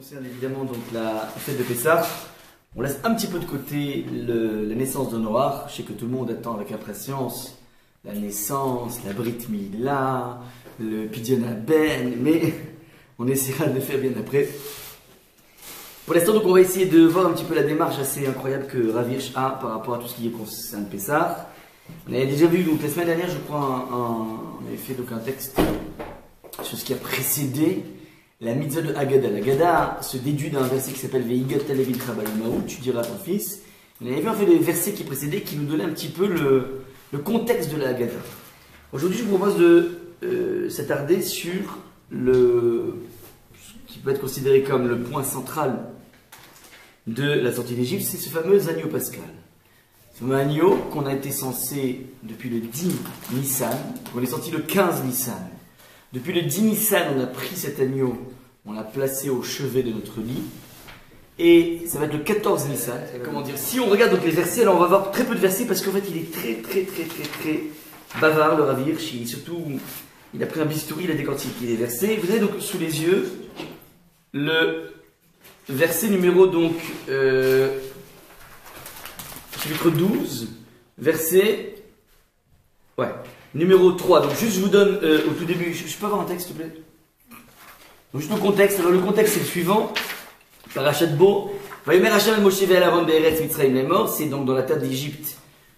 concerne évidemment donc la fête de Pessah, on laisse un petit peu de côté la naissance de Noach. Je sais que tout le monde attend avec impatience la naissance, la Brit Mila, le Pidyon Ben, mais on essaiera de le faire bien après. Pour l'instant, donc, on va essayer de voir un petit peu la démarche assez incroyable que Rav Hirsch a par rapport à tout ce qui concerne Pessah. On avait déjà vu, donc la semaine dernière, je crois, on avait fait donc un texte sur ce qui a précédé la mitzvah de Haggadah. La Haggadah se déduit d'un verset qui s'appelle Ve'igat Levit Chabayim, tu diras à ton fils. On avait vu en fait les versets qui précédaient qui nous donnaient un petit peu le contexte de la Haggadah. Aujourd'hui, je vous propose de s'attarder sur ce qui peut être considéré comme le point central de la sortie d'Égypte, c'est ce fameux agneau pascal. Ce fameux agneau qu'on a été censé depuis le 10 Nissan, on est sorti le 15 Nissan. Depuis le 10 Nissan, on a pris cet agneau, on l'a placé au chevet de notre lit. Et ça va être le 14 Nissan. Comment dire? Si on regarde donc les versets, alors on va voir très peu de versets parce qu'en fait il est très bavard, le Rav Hirsch. Il a pris un bistouri, il a décortiqué les versets. Vous avez donc sous les yeux le verset numéro donc chapitre 12, verset numéro 3. Donc juste je vous donne au tout début, je peux avoir un texte s'il te plaît? Donc juste le contexte. Alors le contexte c'est le suivant. Parashat Bo, Vayomer Hashem al Moshe ve'al Aaron be'eretz Mitzrayim lemor. C'est donc dans la terre d'Égypte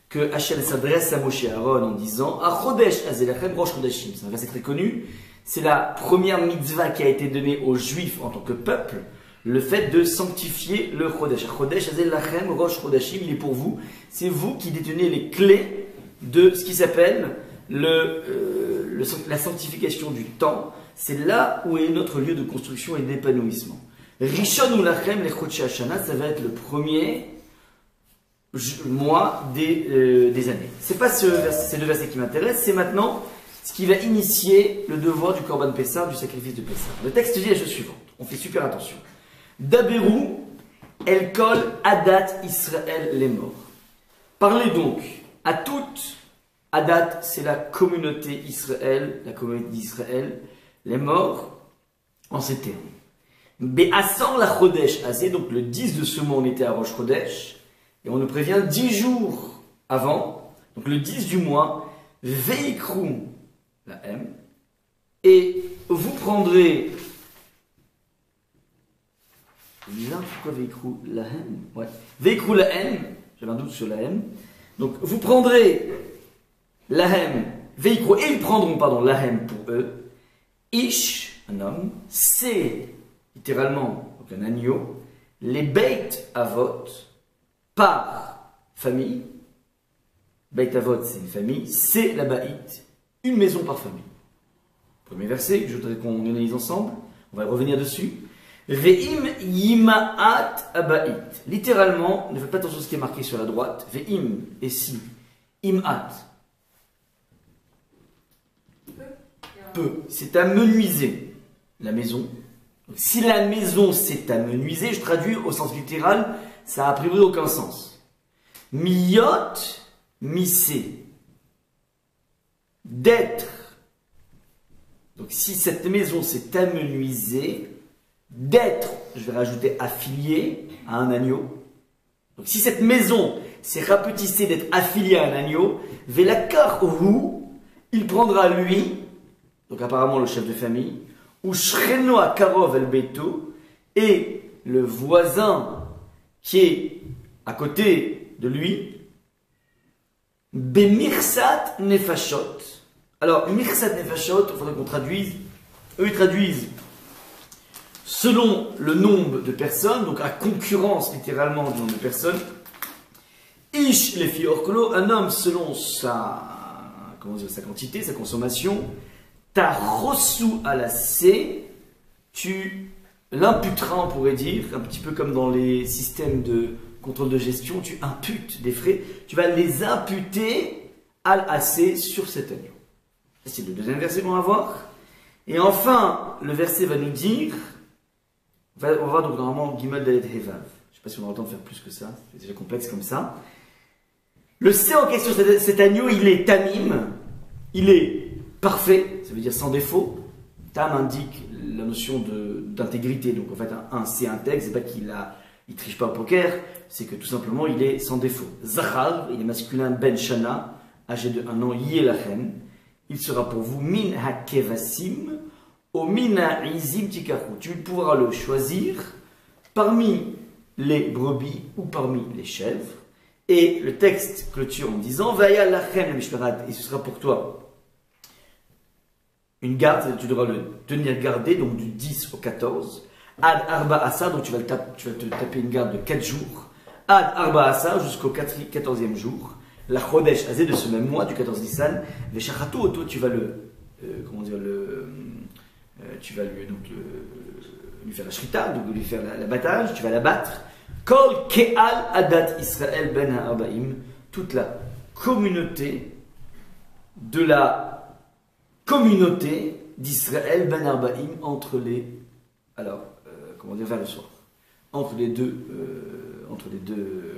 que Hashem s'adresse à Moshe et Aaron en disant Achodesh azelachem rosh chodeshim. C'est un verset très connu. C'est la première mitzvah qui a été donnée aux Juifs en tant que peuple, le fait de sanctifier le Chodesh. Chodesh azelachem rosh chodeshim, il est pour vous. C'est vous qui détenez les clés de ce qui s'appelle la sanctification du temps. C'est là où est notre lieu de construction et d'épanouissement. Rishon ou lachem les Chodshei Hashana, ça va être le premier mois des années. C'est pas ces deux versets qui m'intéressent, c'est maintenant ce qui va initier le devoir du Korban Pessah, du sacrifice de Pessah. Le texte dit la chose suivante, on fait super attention. Daberu el kol adat Israël les morts. Parlez donc à toute adat, c'est la communauté Israël, la communauté d'Israël, les morts en ces termes. Be'asan la Chodesh Azé, donc le 10 de ce mois on était à Rosh Chodesh, et on nous prévient 10 jours avant, donc le 10 du mois, Veikru la M, et vous prendrez. C'est bizarre, pourquoi Veikru la M? Ouais. Veikru la M, j'avais un doute sur la M. Donc vous prendrez la M, Veikru, et ils prendront, pardon, la M pour eux. Ish, un homme, c'est littéralement donc un agneau, les Beit Avot par famille. Beit Avot c'est une famille, c'est la Baït, une maison par famille. Premier verset, je voudrais qu'on analyse ensemble, on va revenir dessus. Ve'im yimaat abaït. Littéralement, ne faites pas attention à ce qui est marqué sur la droite. Ve'im et si, imat. Peu, c'est amenuiser la maison. Donc, si la maison c'est amenuiser, je traduis au sens littéral, ça a a priori aucun sens. Miyot, missé. D'être. Donc si cette maison c'est amenuiser, d'être, je vais rajouter affilié à un agneau. Donc si cette maison c'est rapetissé d'être affilié à un agneau, velakar ou il prendra lui, donc apparemment le chef de famille, ou Shreno Karov el Beto, et le voisin qui est à côté de lui, Bemirsat Nefashot. Alors, Mirsat Nefashot, il faudrait qu'on traduise, eux ils traduisent selon le nombre de personnes, donc à concurrence littéralement du nombre de personnes. Ish Lefi Orkolo, un homme selon sa quantité, sa consommation. Ta reçu à la C, tu l'imputeras, on pourrait dire, un petit peu comme dans les systèmes de contrôle de gestion, tu imputes des frais, tu vas les imputer à l'AC sur cet agneau. C'est le deuxième verset qu'on va voir. Et enfin, le verset va nous dire, on va voir donc normalement Gimel Dalet Hevav. Je ne sais pas si on a le temps de faire plus que ça, c'est déjà complexe comme ça. Le C en question, cet agneau, il est tamim, il est parfait, ça veut dire sans défaut. Tam indique la notion d'intégrité. Donc en fait, un c'est intègre, c'est pas il triche pas au poker, c'est que tout simplement il est sans défaut. Zahar, il est masculin, Ben Shana, âgé de 1 an, Yelachem. Il sera pour vous min hakevasim, au min ha'izim tikachu. Tu pourras le choisir parmi les brebis ou parmi les chèvres. Et le texte clôture en disant Vaya lachem mishparat, et ce sera pour toi une garde, tu devras le tenir gardé, donc du 10 au 14. Ad arba asa, donc tu vas te taper une garde de 4 jours. Ad arba asa, jusqu'au 14e jour. La chodesh azé de ce même mois, du 14 Nissan. Veshachato auto, tu vas tu vas lui faire la shrita, donc lui faire l'abattage, tu vas l'abattre. Kol ke'al adat Israël ben ha'arbaim, toute la communauté d'Israël ben ha'arbaim entre les, vers le soir, entre les deux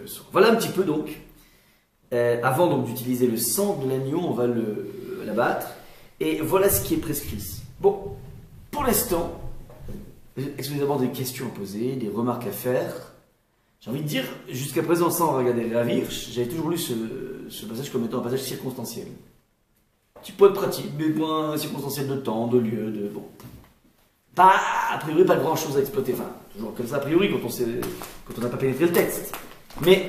soirs. Voilà un petit peu donc. Avant donc d'utiliser le sang de l'agneau, on va l'abattre. Et voilà ce qui est prescrit. Bon, pour l'instant, est-ce que vous avez d'abord des questions à poser, des remarques à faire? J'ai envie de dire, jusqu'à présent, sans regarder la Hirsch, j'avais toujours lu ce passage comme étant un passage circonstanciel. Petit point de pratique, mais point circonstanciel de temps, de lieu, de... Bon. A priori, pas grand chose à exploiter. Enfin, toujours comme ça, a priori, quand on n'a pas pénétré le texte. Mais...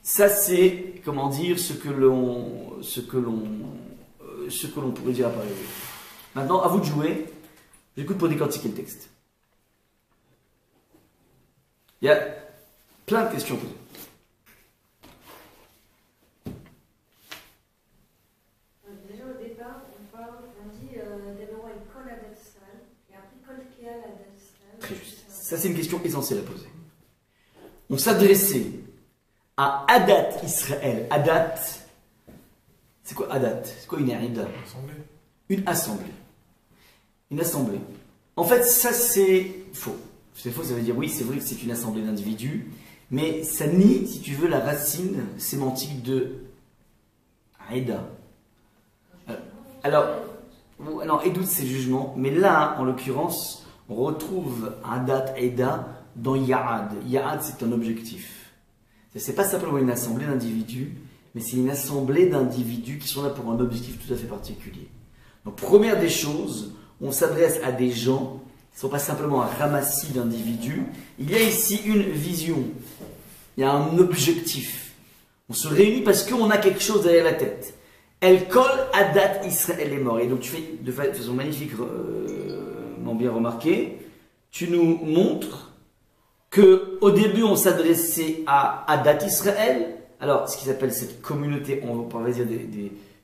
ça, c'est, comment dire, ce que l'on pourrait dire à priori. Maintenant, à vous de jouer. J'écoute pour décortiquer le texte. Il y a plein de questions posées. Déjà au départ, on dit d'abord une colle à Datsal, et après colle Kéal à Datsal. Très juste. Ça, c'est une question essentielle à poser. On s'adressait à Adat Israël. Adat, c'est quoi Adat? C'est quoi une Aïda? Une assemblée. Une assemblée. En fait, ça c'est faux. C'est faux, ça veut dire oui, c'est vrai que c'est une assemblée d'individus, mais ça nie, si tu veux, la racine sémantique de Aïda. Alors, Edout c'est jugement, mais là, en l'occurrence, on retrouve Adat, Aïda dans Ya'ad. Ya'ad, c'est un objectif. Ce n'est pas simplement une assemblée d'individus, mais c'est une assemblée d'individus qui sont là pour un objectif tout à fait particulier. Donc, première des choses, on s'adresse à des gens qui ne sont pas simplement un ramassis d'individus. Il y a ici une vision, il y a un objectif. On se réunit parce qu'on a quelque chose derrière la tête. Elle colle à date Israël est mort. Et donc, tu fais de façon magnifiquement bien remarquée, tu nous montres qu'au début, on s'adressait à Adat Israël, alors ce qu'ils appellent cette communauté, on va dire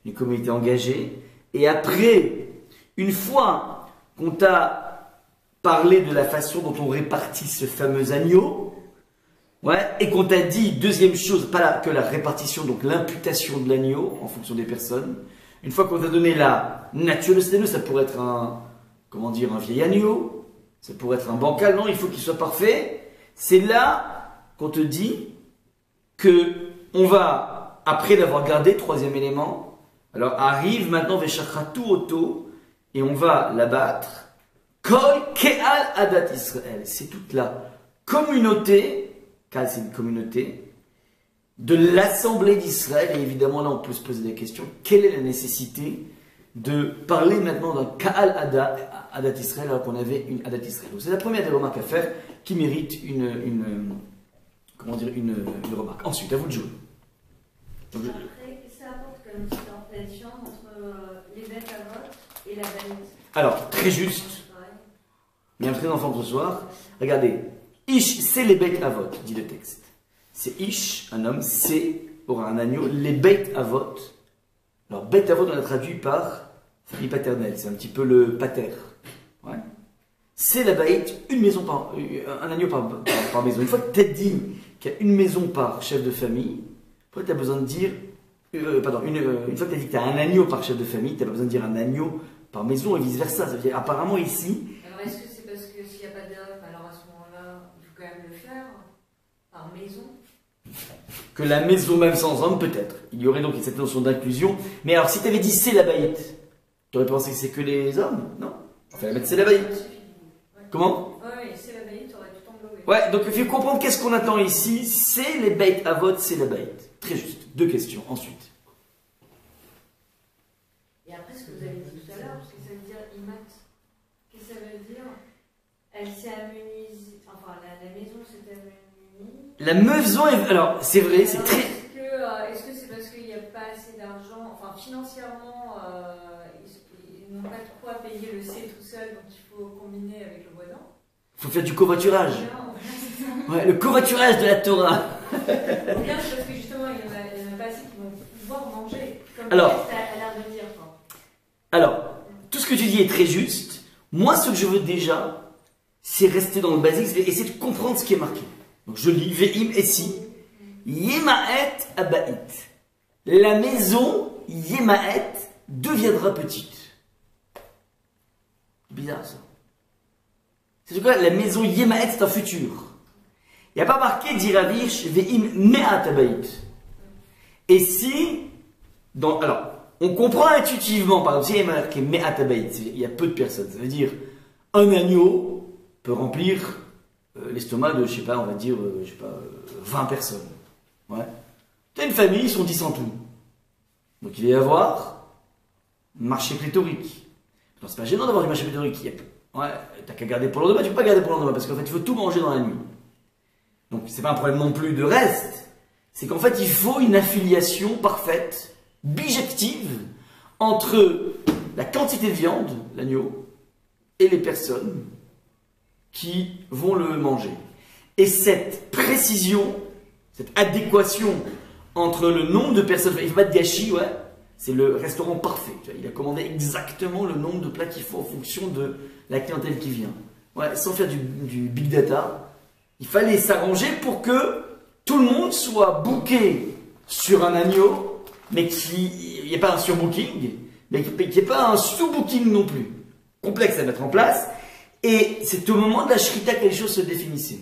une communauté engagée, et après, une fois qu'on t'a parlé de la façon dont on répartit ce fameux agneau, et qu'on t'a dit, deuxième chose, pas que la répartition, donc l'imputation de l'agneau en fonction des personnes, une fois qu'on t'a donné la nature de cet agneau, ça pourrait être un vieil agneau, ça pourrait être un bancal, non, il faut qu'il soit parfait. C'est là qu'on te dit que on va, après l'avoir gardé, troisième élément, alors arrive maintenant Veshachatu Oto, et on va l'abattre. Kol Keal Adat Israël, c'est toute la communauté, Kal c'est une communauté, de l'Assemblée d'Israël, et évidemment là on peut se poser des questions, quelle est la nécessité de parler maintenant d'un Kaal Adat Israël alors qu'on avait une Adat Israël. Donc c'est la première des remarques à faire qui mérite une remarque. Ensuite, à vous de jouer. Donc, après, ça apporte comme différenciation entre les bêtes à vote et la banite. Alors, très juste, mais un très enfant ce soir, regardez, Ish, c'est les bêtes à vote, dit le texte. C'est Ish, un homme, c'est, aura un agneau, les bêtes à vote. Alors, bête à vote, on l'a traduit par famille paternelle, c'est un petit peu le pater. C'est la baït, un agneau par maison. Une fois que tu as dit qu'il y a une maison par chef de famille, après tu as besoin de dire, une fois que tu as dit que tu as un agneau par chef de famille, tu n'as pas besoin de dire un agneau par maison et vice versa. Ça veut dire, apparemment ici. Alors est-ce que c'est parce que s'il n'y a pas d'homme, alors à ce moment-là, il faut quand même le faire par maison? Que la maison même sans homme, peut-être. Il y aurait donc cette notion d'inclusion. Mais alors si tu avais dit c'est la baït, Tu aurais pensé que c'est que les hommes? Non. Enfin, la bête, c'est la baït. Comment? Oui, c'est la baït, t'aurais tout englobé. Ouais, donc il faut comprendre qu'est-ce qu'on attend ici. C'est les bêtes à vote, c'est la baït. Très juste. Deux questions. Ensuite. Et après, ce que vous avez dit tout à l'heure, parce que ça veut dire imat. Qu'est-ce que ça veut dire? Elle s'est amenuisée. Enfin, la maison s'est amenuisée. La maison est. Alors, c'est vrai, c'est très. Est-ce que c'est parce qu'il n'y a pas assez d'argent? Enfin, financièrement, ils n'ont pas de quoi payer le C tout seul, donc il faut combiner avec le voisin. Il faut faire du covoiturage. Ouais, le covoiturage de la Torah. Ou bien c'est parce que justement, il n'y en a pas assez qui vont pouvoir manger. Comme Alors, elle a l'air de dire. Enfin. Alors, tout ce que tu dis est très juste. Moi, ce que je veux déjà, c'est rester dans le basique, c'est essayer de comprendre ce qui est marqué. Donc, je lis Ve'im Essi, Yemaet Abaït. La maison Yemaet deviendra petite. Bizarre ça. C'est quoi? La maison Yemaet, c'est un futur. Il n'y a pas marqué d'Iravish Ve'im Me'at Abaït. Et si, alors, on comprend intuitivement, par exemple, s'il y a marqué Me'at Abaït, il y a peu de personnes. Ça veut dire, un agneau peut remplir l'estomac de, je sais pas, on va dire, 20 personnes. Ouais. Tu as une famille, ils sont 10 en tout. Donc il va y avoir marché pléthorique. Non, c'est pas gênant d'avoir du marché pléthorique. Ouais, t'as qu'à garder pour le lendemain, tu peux pas garder pour le lendemain, parce qu'en fait, il faut tout manger dans la nuit. Donc c'est pas un problème non plus de reste. C'est qu'en fait, il faut une affiliation parfaite, bijective, entre la quantité de viande, l'agneau, et les personnes qui vont le manger. Et cette précision, cette adéquation entre le nombre de personnes, il ne faut pas de gâchis, ouais, c'est le restaurant parfait. Il a commandé exactement le nombre de plats qu'il faut en fonction de la clientèle qui vient. Ouais, sans faire du big data, il fallait s'arranger pour que tout le monde soit booké sur un agneau, mais qu'il n'y ait pas un surbooking, mais qu'il n'y ait pas un sous-booking non plus. Complexe à mettre en place. Et c'est au moment de la shrita que les choses se définissaient.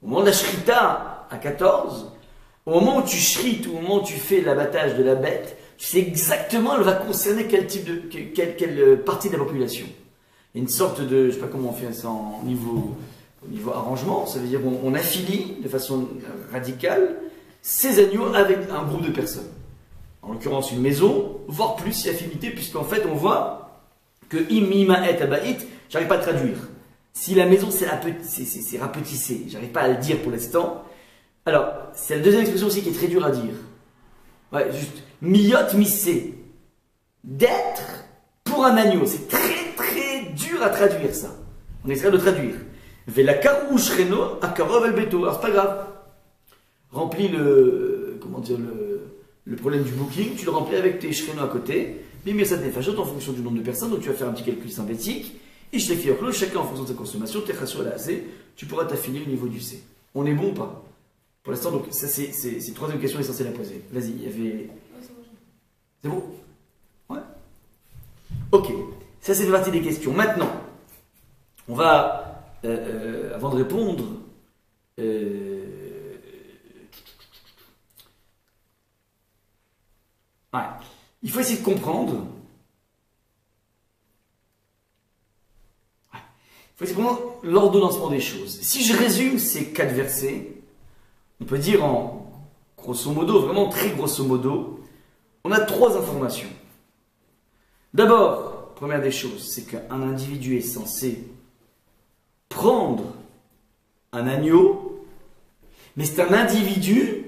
Au moment de la shrita, à 14, au moment où tu shrites, au moment où tu fais l'abattage de la bête, tu sais exactement elle va concerner quel type de, quelle partie de la population. Il y a une sorte de, je sais pas comment on fait ça au niveau arrangement, ça veut dire on affilie de façon radicale ces agneaux avec un groupe de personnes. En l'occurrence une maison, voire plus si affinité, puisqu'en fait on voit que imima et abaït, j'arrive pas à traduire. Si la maison c'est rapetissé, j'arrive pas à le dire pour l'instant. Alors, c'est la deuxième expression aussi qui est très dure à dire. Ouais, juste miyot missé. D'être pour un agneau. C'est très très dur à traduire ça. On essaie de traduire. Velakaru shreno akarov el beto. Alors c'est pas grave. Remplis le problème du booking, tu le remplis avec tes shreno à côté. Bimir ça nefashot en fonction du nombre de personnes. Donc tu vas faire un petit calcul synthétique. Ishlefioklo, chacun en fonction de sa consommation. Techasur la C. Tu pourras t'affiner au niveau du C. On est bon ou pas? Pour l'instant, donc ça c'est une troisième question essentielle à poser. Vas-y, il y avait. C'est bon? Ouais. Ok. Ça c'est fait partie des questions. Maintenant, on va, avant de répondre, ouais. Il faut essayer de comprendre. Ouais. Il faut essayer de comprendre l'ordonnancement des choses. Si je résume ces 4 versets, on peut dire en grosso modo, vraiment très grosso modo, on a 3 informations. D'abord, première des choses, c'est qu'un individu est censé prendre un agneau, mais c'est un individu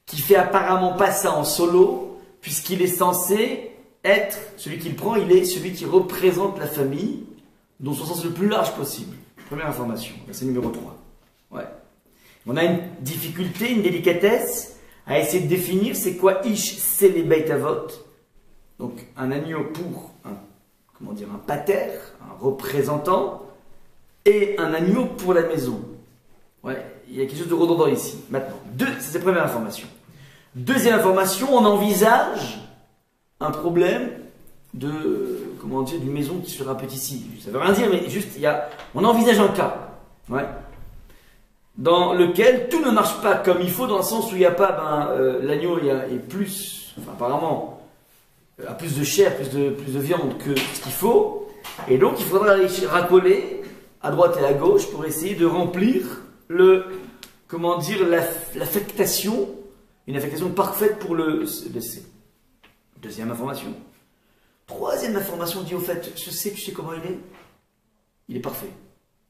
qui fait apparemment pas ça en solo, puisqu'il est censé être, celui qui le prend, il est celui qui représente la famille, dans son sens le plus large possible. Première information, c'est numéro 3. Ouais. On a une difficulté, une délicatesse à essayer de définir c'est quoi Ish, c'est les Beit Avot. Donc un agneau pour un pater, un représentant, et un agneau pour la maison. Ouais, il y a quelque chose de redondant ici. Maintenant, c'est la première information. Deuxième information, on envisage un problème d'une maison qui sera petite ici. Ça veut rien dire, mais juste, on envisage un cas. Ouais. Dans lequel tout ne marche pas comme il faut, dans le sens où il n'y a pas, l'agneau est plus, enfin apparemment, a plus de chair, plus de viande que ce qu'il faut. Et donc, il faudra aller racoler à droite et à gauche pour essayer de remplir l'affectation, une affectation parfaite pour le C. Deuxième information. Troisième information dit au fait, ce C, tu sais comment il est? Il est parfait.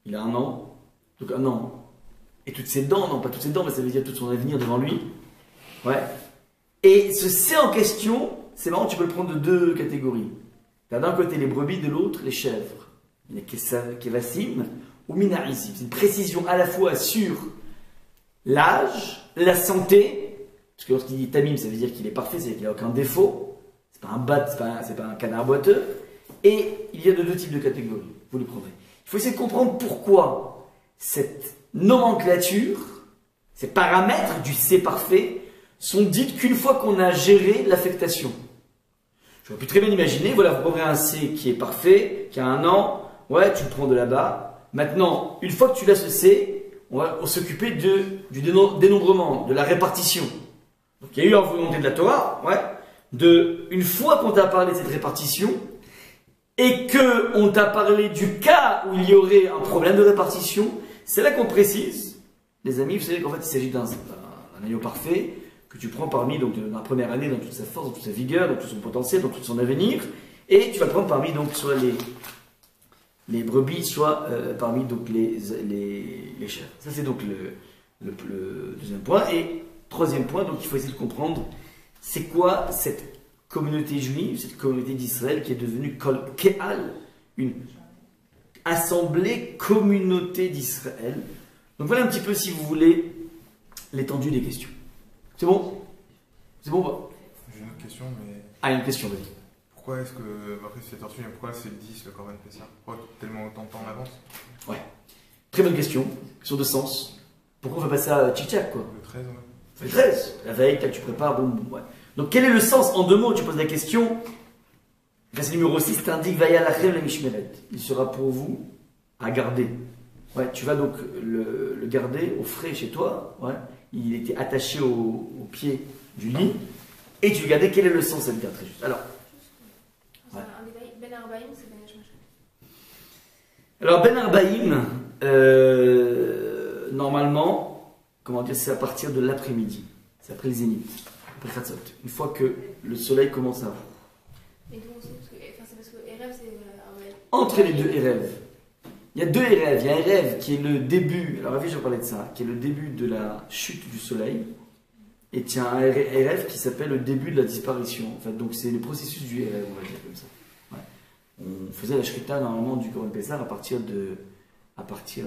Il a 1 an. Donc 1 an. Et toutes ses dents, non pas toutes ses dents, mais ça veut dire tout son avenir devant lui. Ouais. Et ce C en question, c'est marrant, tu peux le prendre de 2 catégories. Tu as d'un côté les brebis, de l'autre les chèvres. Il y a Kevasim ou Mina'isim. C'est une précision à la fois sur l'âge, la santé, parce que lorsqu'il dit Tamim, ça veut dire qu'il est parfait, c'est-à-dire qu'il n'a aucun défaut. C'est pas un bat, c'est pas un canard boiteux. Et il y a de 2 types de catégories. Vous les prendrez. Il faut essayer de comprendre pourquoi cette nomenclature, ces paramètres du C parfait, sont dites qu'une fois qu'on a géré l'affectation. Je peux très bien imaginer, voilà, vous prenez un C qui est parfait, qui a 1 an, ouais, tu le prends de là-bas. Maintenant, une fois que tu l'as ce C, on va s'occuper du dénombrement, de la répartition. Donc il y a eu la volonté de la Torah, ouais, une fois qu'on t'a parlé de cette répartition, et qu'on t'a parlé du cas où il y aurait un problème de répartition, c'est là qu'on précise, les amis, vous savez qu'en fait il s'agit d'un agneau parfait, que tu prends parmi donc, dans la première année dans toute sa force, dans toute sa vigueur, dans tout son potentiel, dans tout son avenir, et tu vas le prendre parmi donc, soit les brebis, soit parmi donc, les chèvres. Ça c'est donc le deuxième point. Et troisième point, donc il faut essayer de comprendre, c'est quoi cette communauté juive, cette communauté d'Israël qui est devenue Kol Ke'al, une assemblée communauté d'Israël. Donc voilà un petit peu, si vous voulez, l'étendue des questions. C'est bon? C'est bon ou pas? J'ai une autre question, mais... Ah, une question, vas-y. Pourquoi est-ce que, après c'est tortue, mais pourquoi c'est le 10, le Corban Pessah? Pourquoi tellement autant de temps en avance? Ouais. Très bonne question. Question de sens. Pourquoi on fait pas ça tchic-tchac, quoi? Le 13, ouais. Le 13. La veille, là, tu prépares, boum, boum, ouais. Donc, quel est le sens? En 2 mots, tu poses la question. Verset numéro 6 t'indique Vaya lachem le mishmeret. Il sera pour vous à garder. Ouais, tu vas donc le garder au frais chez toi. Ouais. Il était attaché au pied du lit. Et tu regardais quel est le sens de cette garde, très juste. Alors, ouais. Ben Arbaïm, c'est Ben Hashmashach. Alors, Ben Arbaïm, normalement, comment dire, c'est à partir de l'après-midi. C'est après le zénith, après Khatzot. Une fois que le soleil commence à... Et d'où on sait c'est parce que Erev, c'est... ouais. Entre les 2 Erev. Il y a 2 Erev. Il y a un Erev qui est le début, alors ravi, je vais parler de ça, qui est le début de la chute du soleil. Et il y a un Erev qui s'appelle le début de la disparition. En fait, donc c'est le processus du Erev, on va dire comme ça. Ouais. On faisait la Shrita normalement du Corban Pessah à partir de Khatzot.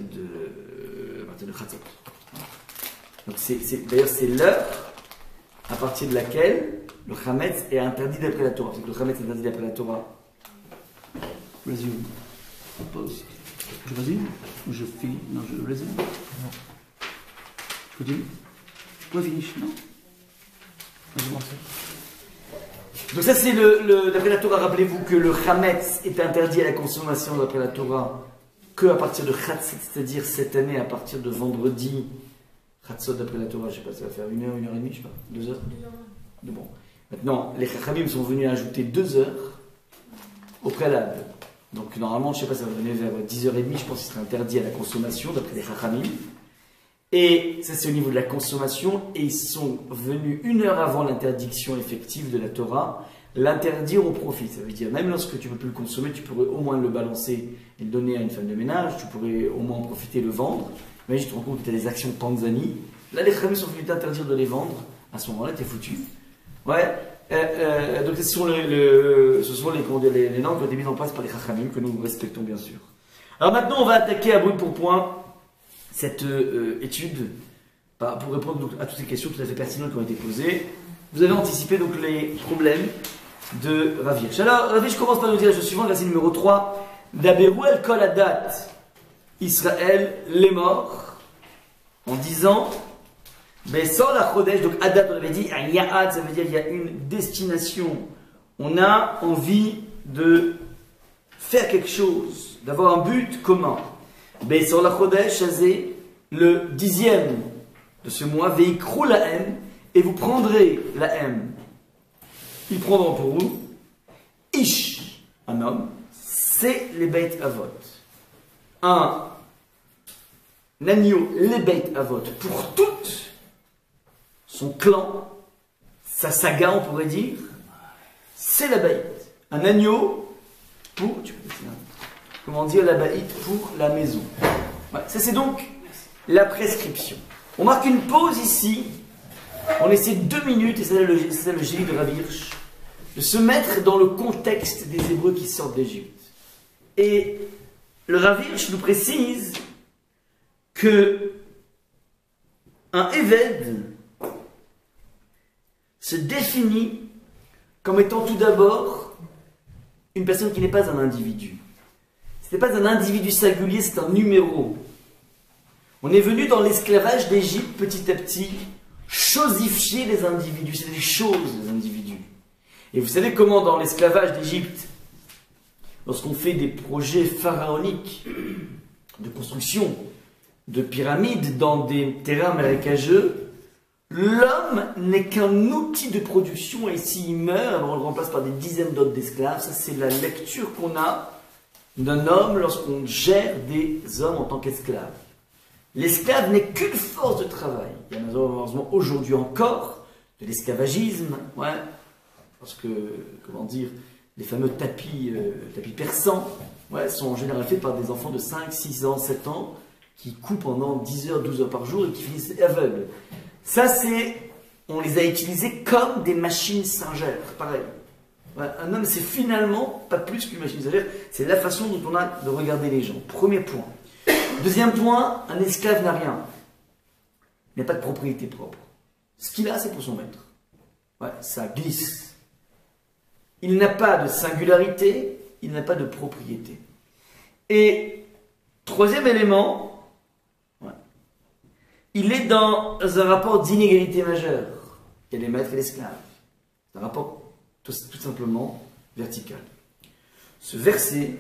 Donc d'ailleurs c'est l'heure à partir de laquelle le Chametz est interdit d'après la Torah. C'est que le Chametz est interdit d'après la Torah. Vas-y, pause. Je vas-y ou je finis? Non, je le laisse. Non. Je continue. Je peux finir, non? Donc ça c'est d'après la Torah, rappelez-vous que le Chametz est interdit à la consommation d'après la Torah que à partir de Khatzot, c'est-à-dire cette année à partir de vendredi. Khatzot d'après la Torah, je ne sais pas, ça va faire 1 heure, 1 heure et demie, je ne sais pas, 2 heures. 2 heures. Bon. Maintenant, les Chachamim sont venus ajouter 2 heures au préalable. Donc normalement, je ne sais pas, ça va donner vers 10h30, je pense que ce serait interdit à la consommation d'après les Chachamim. Et ça c'est au niveau de la consommation, et ils sont venus 1 heure avant l'interdiction effective de la Torah, l'interdire au profit. Ça veut dire, même lorsque tu ne peux plus le consommer, tu pourrais au moins le balancer et le donner à une femme de ménage, tu pourrais au moins en profiter et le vendre. Mais tu te rends compte que tu as des actions de Tanzanie. Là, les Chachamim sont venus t'interdire de les vendre. À ce moment-là, tu es foutu. Ouais. Donc ce sont les normes qui ont été mises en place par les Chachamim, que nous respectons bien sûr. Alors maintenant, on va attaquer à brûle pour point cette étude pour répondre donc, à toutes ces questions tout à fait pertinentes qui ont été posées. Vous avez anticipé donc les problèmes de Rav Hirsch. Alors, Rav Hirsch commence par nous dire la chose suivante, verset numéro 3. Daberu el kol adat Israël les morts, en disant mais sans la Chodesh, donc adat on avait dit, un ya'ad, ça veut dire il y a une destination. On a envie de faire quelque chose, d'avoir un but commun. Mais sur la Chodesh, c'est le 10e de ce mois, veikrou la haine, et vous prendrez la haine. Ils prendront pour vous Ish, un homme, c'est les Beit Avot. Un agneau, les Beit Avot, pour tout son clan, sa saga, on pourrait dire, c'est la Beit. Un agneau pour, comment dire, la Beit pour la maison. Ouais, ça, c'est donc la prescription. On marque une pause ici. On essaie 2 minutes, et c'est là le génie de Rav Hirsch, de se mettre dans le contexte des Hébreux qui sortent d'Égypte. Et le Rav Hirsch nous précise que un Éved se définit comme étant tout d'abord une personne qui n'est pas un individu. Ce n'est pas un individu singulier, c'est un numéro. On est venu dans l'esclavage d'Égypte petit à petit chosifier les individus, c'est des choses les individus. Et vous savez comment dans l'esclavage d'Égypte, lorsqu'on fait des projets pharaoniques de construction de pyramides dans des terrains marécageux, l'homme n'est qu'un outil de production et s'il meurt, alors on le remplace par des dizaines d'autres d'esclaves. Ça, c'est la lecture qu'on a d'un homme lorsqu'on gère des hommes en tant qu'esclaves. L'esclave n'est qu'une force de travail. Il y a malheureusement aujourd'hui encore de l'esclavagisme, ouais, parce que, comment dire, les fameux tapis persans, ouais, sont en général faits par des enfants de 5, 6 ans, 7 ans, qui coupent pendant 10 heures, 12 heures par jour et qui finissent aveugles. Ça, on les a utilisés comme des machines singères, pareil. Ouais, un homme, c'est finalement pas plus qu'une machine singère, c'est la façon dont on a de regarder les gens. Premier point. Deuxième point, un esclave n'a rien. Il n'a pas de propriété propre. Ce qu'il a, c'est pour son maître. Ouais, ça glisse. Il n'a pas de singularité, il n'a pas de propriété. Et troisième élément, ouais, il est dans un rapport d'inégalité majeure. Il y a les maîtres et l'esclave. C'est un rapport tout simplement vertical. Ce verset,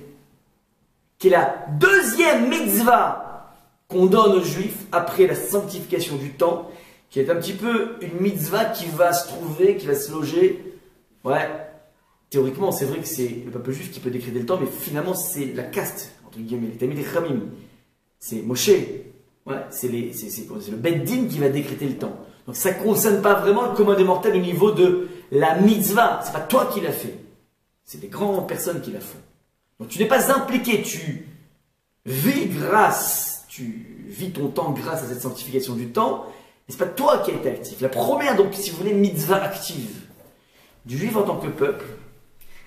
qui est la deuxième mitzvah qu'on donne aux Juifs après la sanctification du temps, qui est un petit peu une mitzvah qui va se trouver, qui va se loger. Ouais, théoriquement, c'est vrai que c'est le peuple juif qui peut décréter le temps, mais finalement, c'est la caste, entre guillemets, les Tamid et Khamim. C'est Moshe. Ouais, c'est le Beth Din qui va décréter le temps. Donc ça ne concerne pas vraiment le commun des mortels au niveau de la mitzvah. C'est pas toi qui l'as fait. C'est des grandes personnes qui la font. Donc tu n'es pas impliqué, tu vis ton temps grâce à cette sanctification du temps, mais ce n'est pas toi qui as été actif. La première, donc, si vous voulez, mitzvah active du juif en tant que peuple,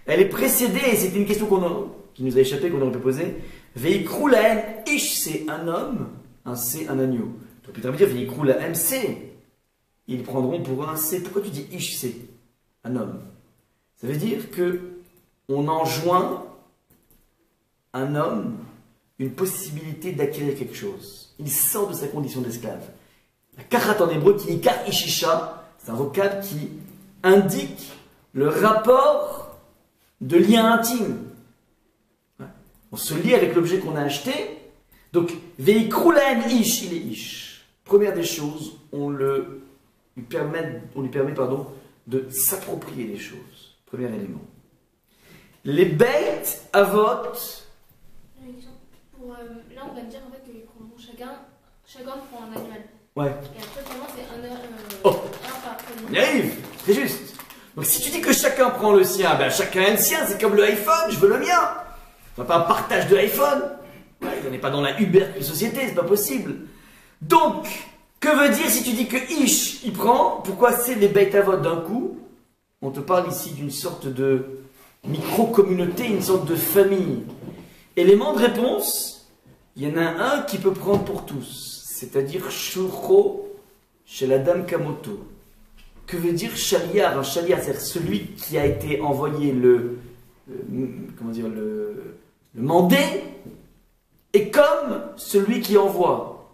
elle est précédée, et c'était une question qui nous a échappé, qu'on aurait pu poser, Veikrou lahem ish, c'est un homme, c'est un agneau. Tu peux peut-être dire Veikrou lahem c'est. Ils prendront pour un c'est. Pourquoi tu dis ish, c'est un homme? Ça veut dire que on enjoint un homme une possibilité d'acquérir quelque chose. Il sort de sa condition d'esclave. La karat en hébreu, qui ikar ishisha, c'est un vocable qui indique le rapport de lien intime. On se lie avec l'objet qu'on a acheté. Donc, veikrou lahem ish, il est ish. Première des choses, on lui permet de s'approprier les choses. Premier élément. Les Beit Avot. Là, on va dire en fait qu'ils prendront chacun prend un animal. Ouais. Et après, vraiment, c'est Oh. un par On y arrive, c'est juste. Donc si tu dis que chacun prend le sien, ben chacun a le sien, c'est comme le iPhone, je veux le mien. On n'a pas un partage de iPhone. Ouais, on n'est pas dans la Uber société, c'est pas possible. Donc, que veut dire si tu dis que Ish, il prend, pourquoi c'est les Beit Avot d'un coup? On te parle ici d'une sorte de micro-communauté, une sorte de famille. Élément de réponse, il y en a un qui peut prendre pour tous, c'est-à-dire Shuro chez la dame Kamoto. Que veut dire Shaliar? Un Shaliar, c'est-à-dire celui qui a été envoyé le mandé, est comme celui qui envoie.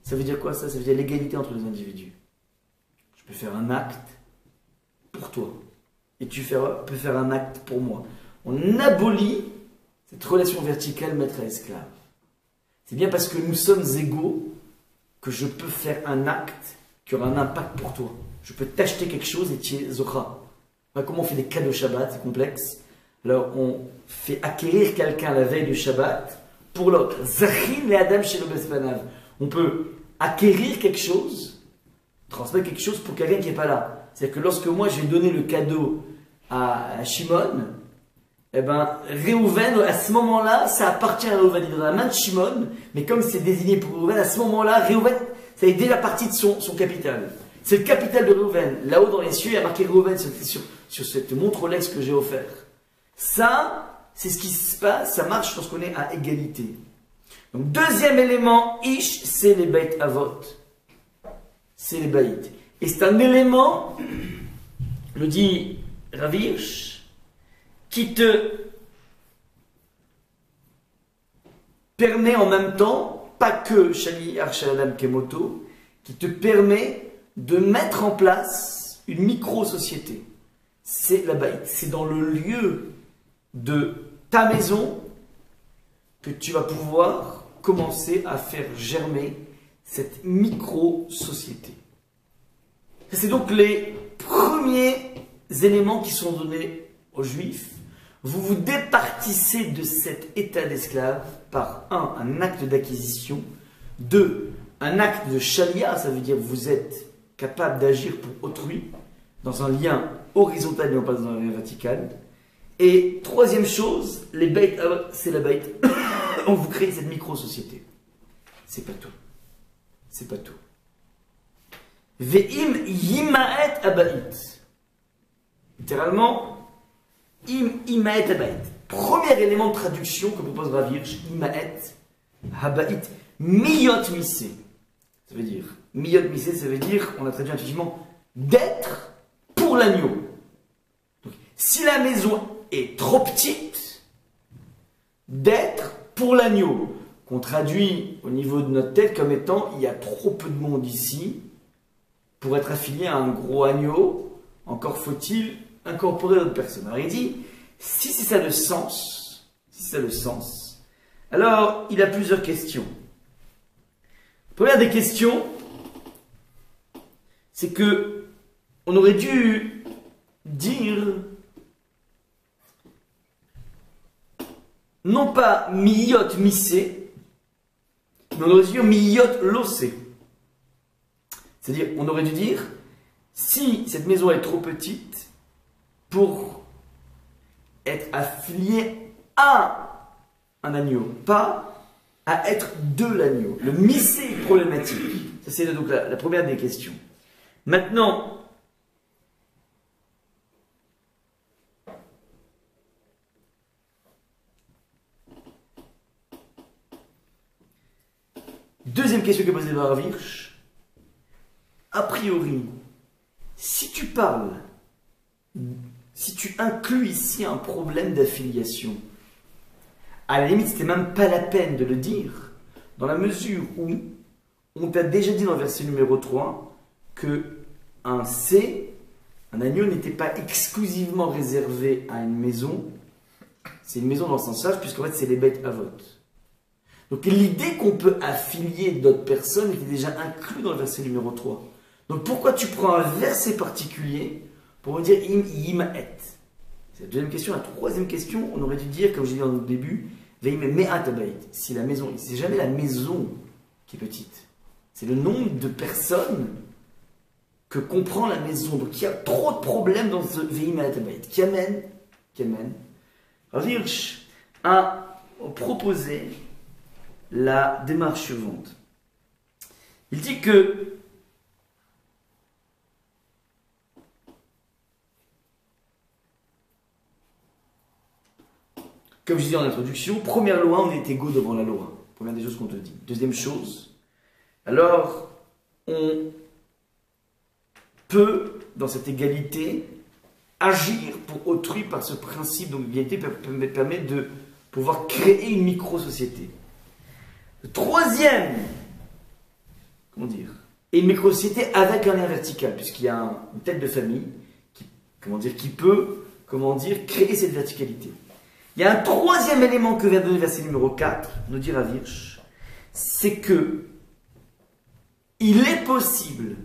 Ça veut dire quoi ça? Ça veut dire l'égalité entre les individus. Je peux faire un acte pour toi, et tu peux faire un acte pour moi. On abolit cette relation verticale maître à esclave. C'est bien parce que nous sommes égaux que je peux faire un acte qui aura un impact pour toi. Je peux t'acheter quelque chose et tu es Zohra. Comment on fait des cadeaux Shabbat, c'est complexe. Alors, on fait acquérir quelqu'un la veille du Shabbat pour l'autre. Zachin le Adam chez le Bespanav. On peut acquérir quelque chose, transmettre quelque chose pour quelqu'un qui n'est pas là. C'est-à-dire que lorsque moi je vais donner le cadeau à Shimon, eh ben, Réhouven, à ce moment-là, ça appartient à Réhouven. Il est dans la main de Shimon, mais comme c'est désigné pour Réhouven, à ce moment-là, Réhouven, ça est déjà partie de son capital. C'est le capital de Réhouven. Là-haut dans les cieux, il y a marqué Réhouven sur cette montre Rolex que j'ai offert. Ça, c'est ce qui se passe, ça marche lorsqu'on est à égalité. Donc, deuxième élément, Ish, c'est les Beit Avot. C'est les Baït. Et c'est un élément, le dit Rav Hirsch, qui te permet en même temps, pas que Shali Arshadam Kemoto, qui te permet de mettre en place une micro-société. C'est la Baït. C'est dans le lieu de ta maison que tu vas pouvoir commencer à faire germer cette micro-société. C'est donc les premiers éléments qui sont donnés aux Juifs. Vous vous départissez de cet état d'esclave par un acte d'acquisition, 2, un acte de chalia, ça veut dire que vous êtes capable d'agir pour autrui dans un lien horizontal et non pas dans un lien vertical. Et troisième chose, les bêtes, c'est la bête, on vous crée cette micro-société. C'est pas tout. C'est pas tout. Ve'im yimaet abait. Littéralement, im imaet abait. Premier élément de traduction que propose Rav Hirsch, imaet habait, miyot missé. Ça veut dire, miyot missé, ça veut dire, on a traduit intuitivement, d'être pour l'agneau. Donc, si la maison est trop petite, d'être pour l'agneau, qu'on traduit au niveau de notre tête comme étant il y a trop peu de monde ici pour être affilié à un gros agneau, encore faut-il incorporer d'autres personnes. Alors il dit, si c'est ça le sens, alors il a plusieurs questions. Première des questions, c'est que on aurait dû dire non pas miyot missé, mais on aurait dû dire miyot lossé. C'est-à-dire, on aurait dû dire, si cette maison est trop petite pour être affiliée à un agneau, pas à être de l'agneau. Le missé est problématique. Ça, c'est donc la première des questions. Maintenant, deuxième question que posée par Rav Hirsch. A priori, si tu parles, si tu inclus ici un problème d'affiliation, à la limite, c'était même pas la peine de le dire, dans la mesure où on t'a déjà dit dans le verset numéro 3 que un agneau n'était pas exclusivement réservé à une maison, c'est une maison dans le sens large, puisqu'en fait c'est les bêtes avot. Donc l'idée qu'on peut affilier d'autres personnes était déjà inclue dans le verset numéro 3. Donc pourquoi tu prends un verset particulier pour me dire im yimaet? C'est la deuxième question. La troisième question, on aurait dû dire, comme j'ai dit dans le début, veim me'at abait. Si la maison, c'est jamais la maison qui est petite, c'est le nombre de personnes que comprend la maison. Donc il y a trop de problèmes dans ce veim me'at abait qui amène Rav Hirsch a proposé la démarche suivante. Il dit que comme je disais en introduction, première loi, on est égaux devant la loi. Première des choses qu'on te dit. Deuxième chose, alors, on peut, dans cette égalité, agir pour autrui par ce principe. Donc, l'égalité permet de pouvoir créer une micro-société. Le troisième, comment dire, est une micro-société avec un lien vertical, puisqu'il y a une tête de famille qui peut, créer cette verticalité. Il y a un troisième élément que vient de donner verset numéro 4, nous dit Rav Hirsch, c'est que il est possible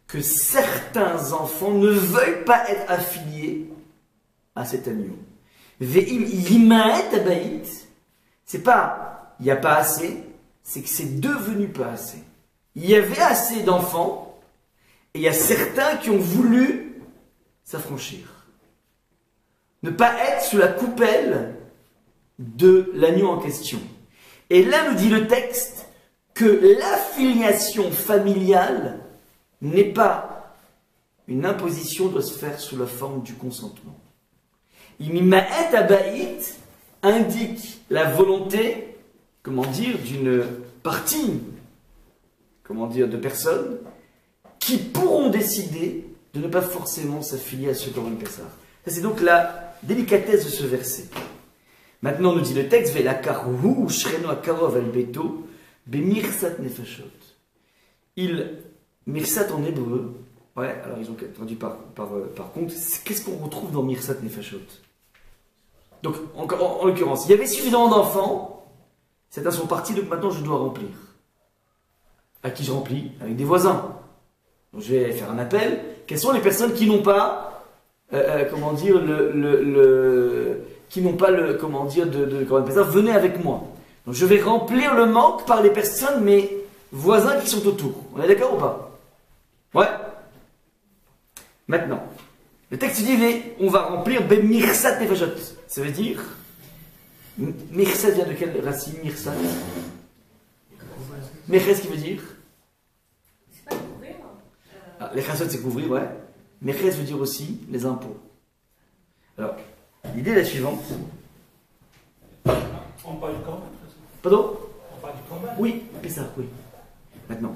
que certains enfants ne veuillent pas être affiliés à cet agneau. Ve'im yimaet abayit, c'est pas il n'y a pas assez, c'est que c'est devenu pas assez. Il y avait assez d'enfants, et il y a certains qui ont voulu s'affranchir. Ne pas être sous la coupelle de l'agneau en question. Et là nous dit le texte que l'affiliation familiale n'est pas une imposition, doit se faire sous la forme du consentement. Imimaet abayit indique la volonté, comment dire, d'une partie, comment dire, de personnes qui pourront décider de ne pas forcément s'affilier à ce Korban Pessah. Ça, c'est donc la délicatesse de ce verset. Maintenant, nous dit le texte, Ve'lakaruhu shreno akarov al beto bemirsat nefashot. Mirsat en hébreu, ouais, alors ils ont traduit par contre, qu'est-ce qu'on retrouve dans Mirsat nefashot? Donc, en l'occurrence, il y avait suffisamment d'enfants, certains sont partis, donc maintenant je dois remplir. À qui je remplis? Avec des voisins. Donc je vais faire un appel. Quelles sont les personnes qui n'ont pas, comment dire, qui n'ont pas le, comment dire, de Korban Pessah, venez avec moi. Donc je vais remplir le manque par les personnes, mes voisins qui sont autour. On est d'accord ou pas? Ouais. Maintenant, le texte dit, on va remplir Bemirsat Nefashot. Ça veut dire, Mirsat vient de quelle racine? Mirsat. Meches qui veut dire? C'est pas couvrir. Les chasot c'est couvrir, ouais. Meches veut dire aussi les impôts. Alors, l'idée est la suivante. On parle du Korban. Pardon? On parle du Korban. Oui, Pessah, oui. Maintenant,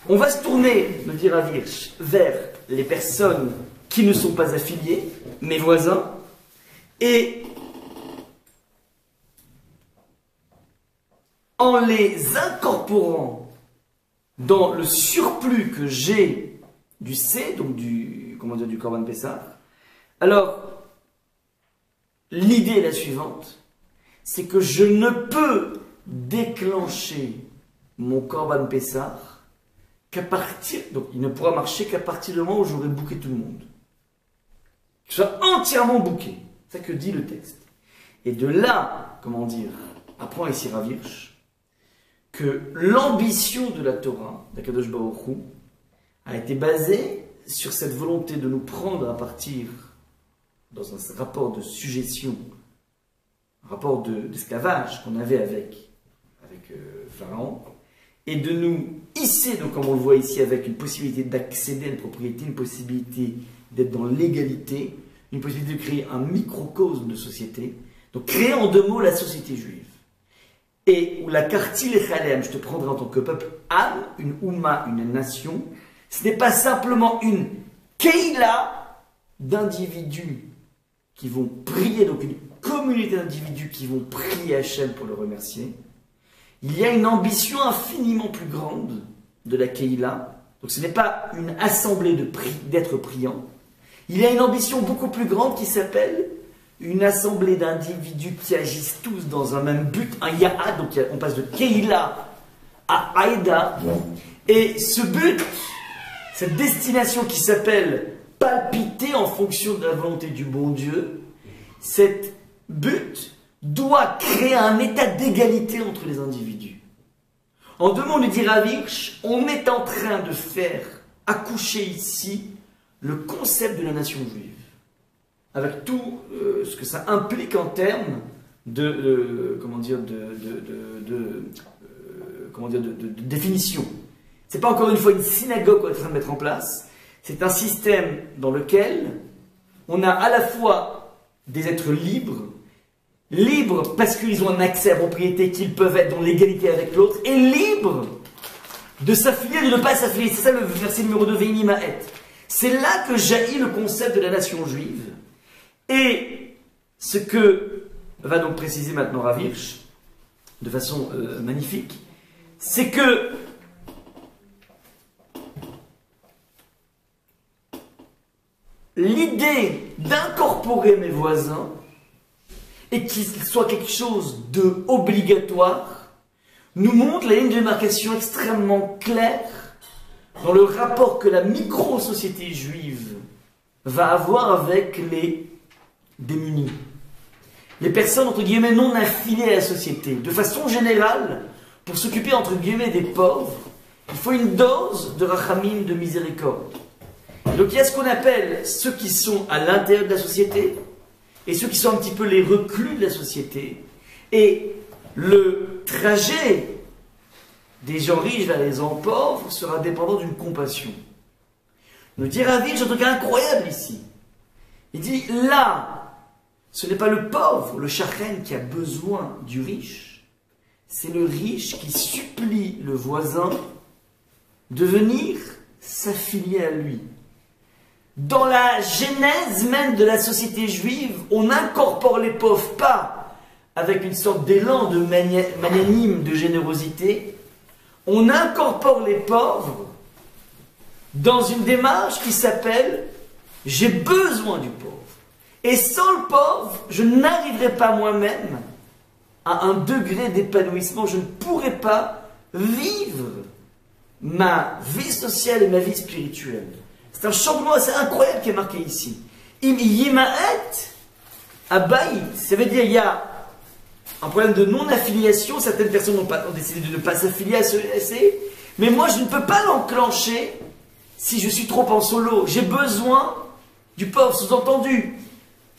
on va se tourner, me dira Virch, vers les personnes qui ne sont pas affiliées, mes voisins, et en les incorporant dans le surplus que j'ai du C, donc du Korban Pessah, alors l'idée est la suivante, c'est que je ne peux déclencher mon Korban Pessah qu'à partir, donc il ne pourra marcher qu'à partir du moment où j'aurai booké tout le monde. Que je sois entièrement booké. C'est ça que dit le texte. Et de là, comment dire, apprend ici Rav Hirsch, que l'ambition de la Torah, d'Akadosh Baruch Hu, a été basée sur cette volonté de nous prendre à partir, dans un rapport de sujétion, un rapport d'esclavage qu'on avait avec Pharaon, et de nous hisser, donc comme on le voit ici, avec une possibilité d'accéder à une propriété, une possibilité d'être dans l'égalité, une possibilité de créer un microcosme de société, donc créer en deux mots la société juive. Et où la Karti Lechalem, je te prendrai en tant que peuple, Am, une Oumma, une nation, ce n'est pas simplement une Keila d'individus qui vont prier, donc une communauté d'individus qui vont prier Hachem pour le remercier. Il y a une ambition infiniment plus grande de la Keila. Donc ce n'est pas une assemblée d'êtres priants. Il y a une ambition beaucoup plus grande qui s'appelle une assemblée d'individus qui agissent tous dans un même but, un Ya'ad, donc on passe de Keila à Aïda. Et ce but, cette destination qui s'appelle palpiter en fonction de la volonté du bon Dieu, cet but doit créer un état d'égalité entre les individus. En deux mots, nous dit Rav Hirsch, on est en train de faire accoucher ici le concept de la nation juive, avec tout ce que ça implique en termes de définition. C'est pas encore une fois une synagogue qu'on est en train de mettre en place, c'est un système dans lequel on a à la fois des êtres libres parce qu'ils ont un accès à la propriété, qu'ils peuvent être dans l'égalité avec l'autre, et libres de s'affilier, de ne pas s'affilier. C'est ça le verset numéro 2, Ve'im Yimaet. C'est là que jaillit le concept de la nation juive. Et ce que va donc préciser maintenant Rav Hirsch, de façon magnifique, c'est que l'idée d'incorporer mes voisins et qu'il soit quelque chose d'obligatoire nous montre la ligne de démarcation extrêmement claire dans le rapport que la micro-société juive va avoir avec les démunis, les personnes entre guillemets non affiliées à la société. De façon générale, pour s'occuper entre guillemets des pauvres, il faut une dose de rachamim, de miséricorde. Donc il y a ce qu'on appelle ceux qui sont à l'intérieur de la société et ceux qui sont un petit peu les reclus de la société. Et le trajet des gens riches vers les gens pauvres sera dépendant d'une compassion. Nous dit Ravi, j'ai un truc incroyable ici. Il dit là, ce n'est pas le pauvre, le chachren qui a besoin du riche, c'est le riche qui supplie le voisin de venir s'affilier à lui. Dans la genèse même de la société juive, on incorpore les pauvres pas avec une sorte d'élan de magnanime, de générosité. On incorpore les pauvres dans une démarche qui s'appelle « j'ai besoin du pauvre ». Et sans le pauvre, je n'arriverai pas moi-même à un degré d'épanouissement. Je ne pourrai pas vivre ma vie sociale et ma vie spirituelle. C'est un changement assez incroyable qui est marqué ici. Im yimaet abayit. Ça veut dire il y a un problème de non-affiliation. Certaines personnes ont décidé de ne pas s'affilier à ce essai. Mais moi, je ne peux pas l'enclencher si je suis trop en solo. J'ai besoin du pauvre, sous-entendu.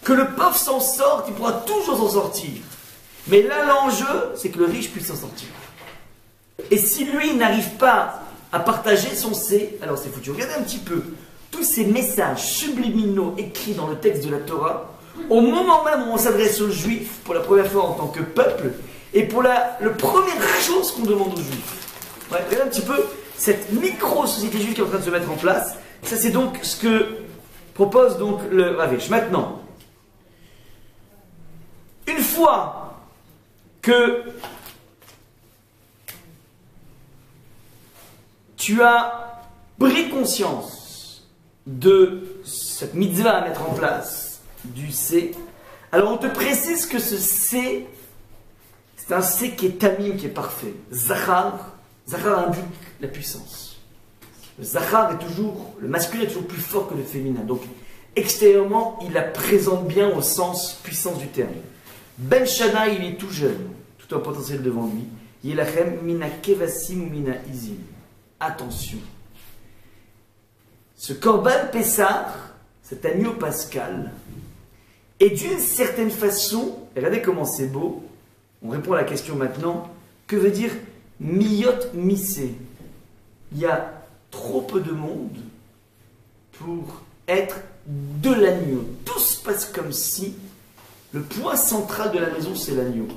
Que le pauvre s'en sorte, il pourra toujours s'en sortir. Mais là, l'enjeu, c'est que le riche puisse s'en sortir. Et si lui n'arrive pas à partager son C, alors c'est foutu. Regardez un petit peu tous ces messages subliminaux écrits dans le texte de la Torah, au moment même où on s'adresse aux Juifs, pour la première fois en tant que peuple, et pour la première chose qu'on demande aux Juifs. Ouais, regardez un petit peu cette micro-société juive qui est en train de se mettre en place. Ça, c'est donc ce que propose donc le Ravish. Maintenant, une fois que tu as pris conscience de cette mitzvah à mettre en place, du C, alors on te précise que ce C, c'est un C qui est tamim, qui est parfait. Zachar indique la puissance. Le Zachar est toujours, le masculin est toujours plus fort que le féminin. Donc, extérieurement, il la présente bien au sens puissance du terme. Ben Shana, il est tout jeune, tout un potentiel devant lui. Yelachem mina kevasim ou mina izim. Attention. Ce Korban Pessah, cet agneau pascal, est d'une certaine façon, regardez comment c'est beau, on répond à la question maintenant, que veut dire miyot missé? Il y a trop peu de monde pour être de l'agneau. Tout se passe comme si le point central de la maison, c'est l'agneau.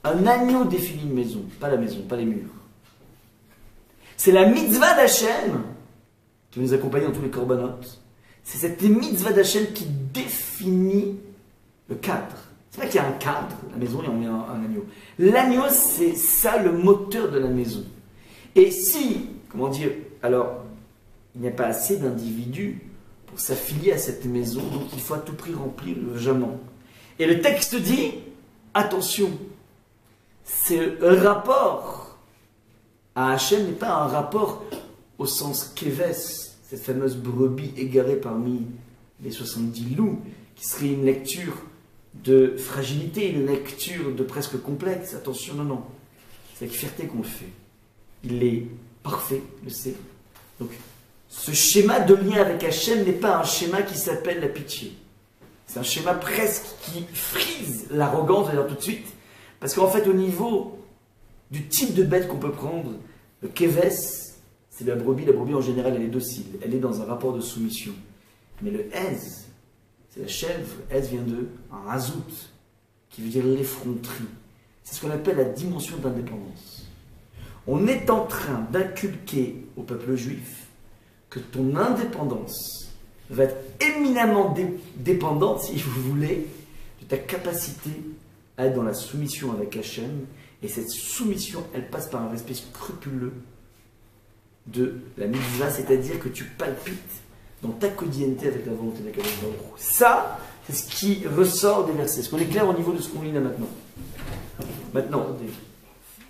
Un agneau définit une maison, pas la maison, pas les murs. C'est la mitzvah d'Hachem qui nous accompagne dans tous les corbanotes. C'est cette mitzvah d'Hachem qui définit le cadre. C'est pas qu'il y a un cadre, la maison, et on met un agneau. L'agneau, c'est ça le moteur de la maison. Et si, comment dire, alors, il n'y a pas assez d'individus pour s'affilier à cette maison, donc il faut à tout prix remplir le jaman. Et le texte dit, attention, ce rapport à Hachem n'est pas un rapport au sens keves, cette fameuse brebis égarée parmi les 70 loups, qui serait une lecture de fragilité, une lecture de presque complexe. Attention, non, non. C'est avec fierté qu'on le fait. Il est parfait, le sait. Donc, ce schéma de lien avec Hachem n'est pas un schéma qui s'appelle la pitié. C'est un schéma presque qui frise l'arrogance, d'ailleurs tout de suite. Parce qu'en fait, au niveau du type de bête qu'on peut prendre, le keves, c'est la brebis en général, elle est docile. Elle est dans un rapport de soumission. Mais le ez, c'est la chèvre. Ez vient de un azout, qui veut dire l'effronterie. C'est ce qu'on appelle la dimension d'indépendance. On est en train d'inculquer au peuple juif que ton indépendance va être éminemment dépendante, si vous voulez, de ta capacité à être dans la soumission avec Hachem. Et cette soumission, elle passe par un respect scrupuleux de la mitzvah, c'est-à-dire que tu palpites dans ta quotidienneté avec la volonté d'Akadosh Baruch Hu. Ça, c'est ce qui ressort des versets. Est-ce qu'on est clair au niveau de ce qu'on lit là maintenant? Maintenant,